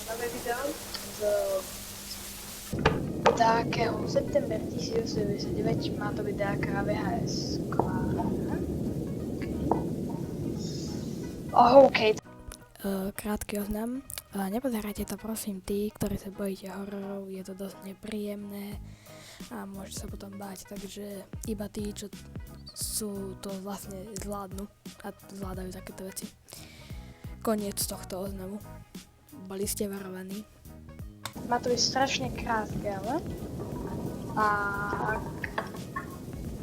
nové video z takého september 1999, má to byť nejaká VHS. OK. Krátky oznam. Nepozerajte to prosím tí, ktorí sa bojíte hororov, je to dosť nepríjemné a môže sa potom báť, takže iba tí, čo sú to vlastne zvládnu a zvládajú takéto veci. Koniec tohto oznamu. Boli ste varovaní. Má to byť strašne krátke, ale a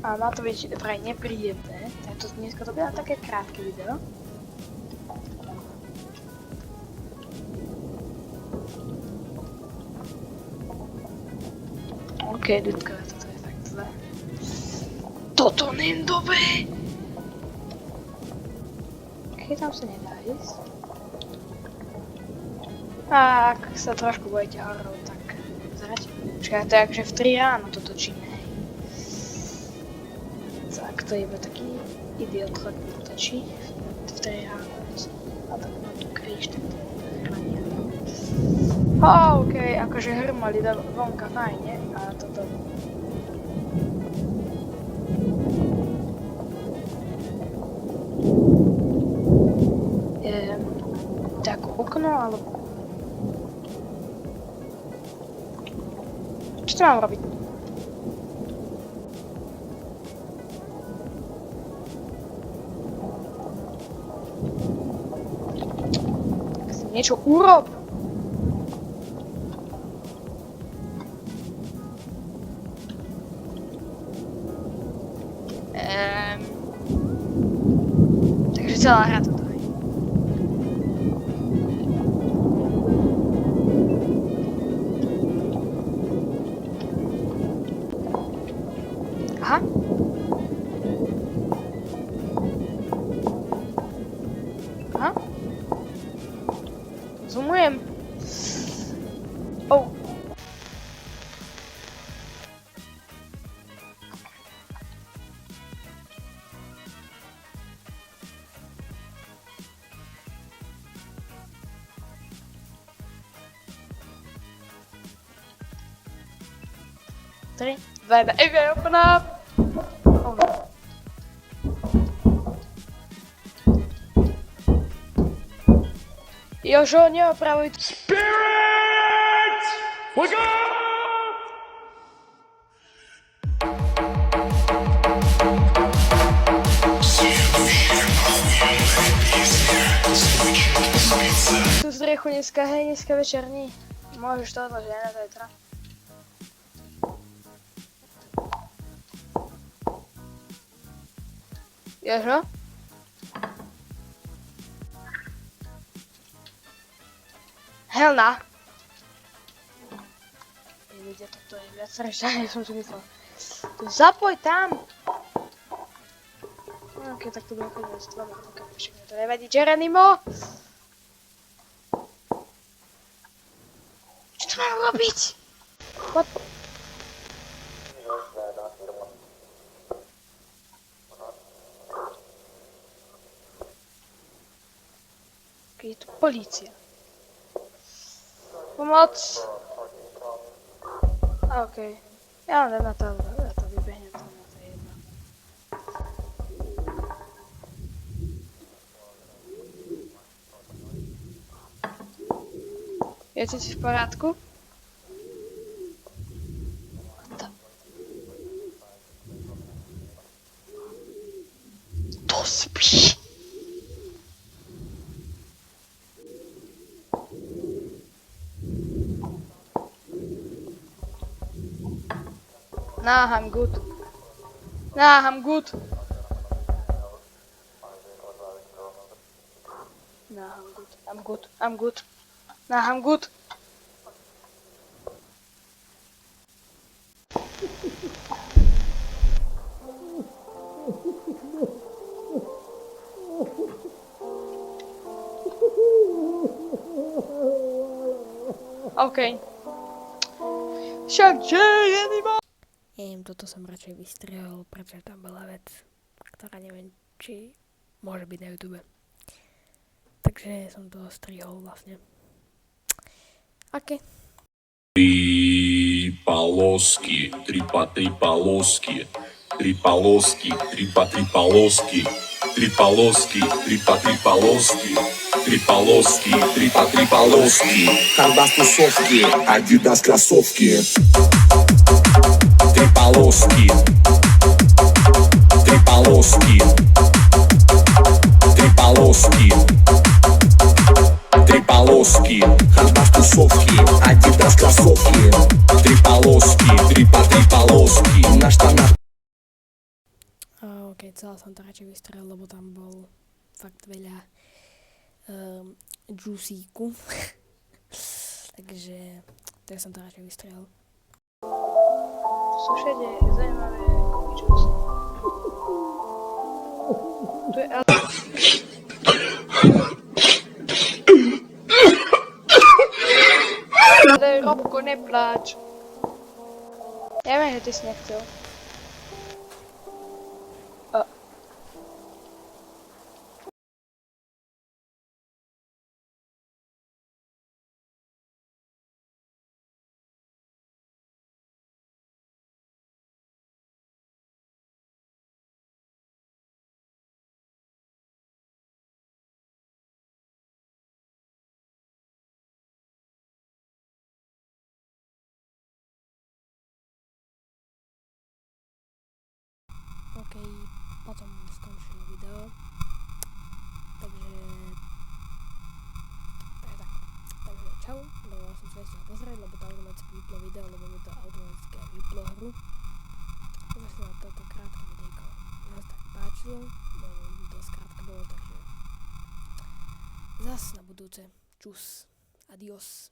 má to byť vraj nepríjemné, tak to dneska to bude také krátke video. OK, ľudka, toto je fakt zlé. Toto není dobré! Keď tam sa nedá ísť. A ak sa trošku bojíte hororov, tak pozerať. Počkaj, to je akože v 3 ráno to točíme, hej. Tak to je iba taký idiot, chodí to točí. V 3 ráno. A tak mám tu kríž, tak to je hranie. OK, akože hrmali vonka fajne, a toto... Tak okno, alebo... Čo to mám robiť? Tak si niečo urob! Takže celá hra toto je. Aha. Aha. Zoomujem. Oh. Three, okay, open up! Oh no. Jožo, neopravuj to. Spirit! Wake up! Tu striechu dneska, hej, dneska večerní. Môžeš to odložiť aj na zajtra. Jožo? Helna! Ľudia, toto je viac reža, ja som si myslel. Zapoj tam! Ok, tak to bude chodí s dvoma, ok, všetko to nevadí. Geronimo! Čo to mám robiť? What? Ok, je tu polícia. Pomoc! OK. Ja len na to vybehnem, to je jedno. Je si v porádku? To spí! Nah, I'm good. Nah, I'm good. Nah, I'm good. I'm good. I'm good. Nah, I'm good. OK. Však Geronimo! Toto som radšej vystrihol, pretože tam bola vec, ktorá neviem, či môže byť na YouTube. Takže som to strihol vlastne. Aké? Три полоски, три полоски, три полоски, три полоски, три полоски, три полоски, три полоски, три полоски. Хардас тусовки, Адидас кроссовки. Три полоски, три полоски, три полоски, три полоски. Хардас тусовки, Адидас кроссовки. Три полоски, три полоски. На штанах OK, celá som to radšej vystrelil, lebo tam bol fakt veľa juicíku. Takže som to radšej vystrelil. Sąsiedzie, zajmamy komiczus. Tu jest Ale Robko, nie pláč. Ja viem, že ty si nechcel. OK, potom skončilo video. Takže tak. Takže čau, dovolal som sa ešte pozrieť, lebo to automaticky vyplo video, lebo mi to automaticky aj vyplo hru. Dúfam, že sa vám toto krátke videjko nás tak páčilo, lebo dosť krátke bolo, takže zas na budúce. Čus. Adios.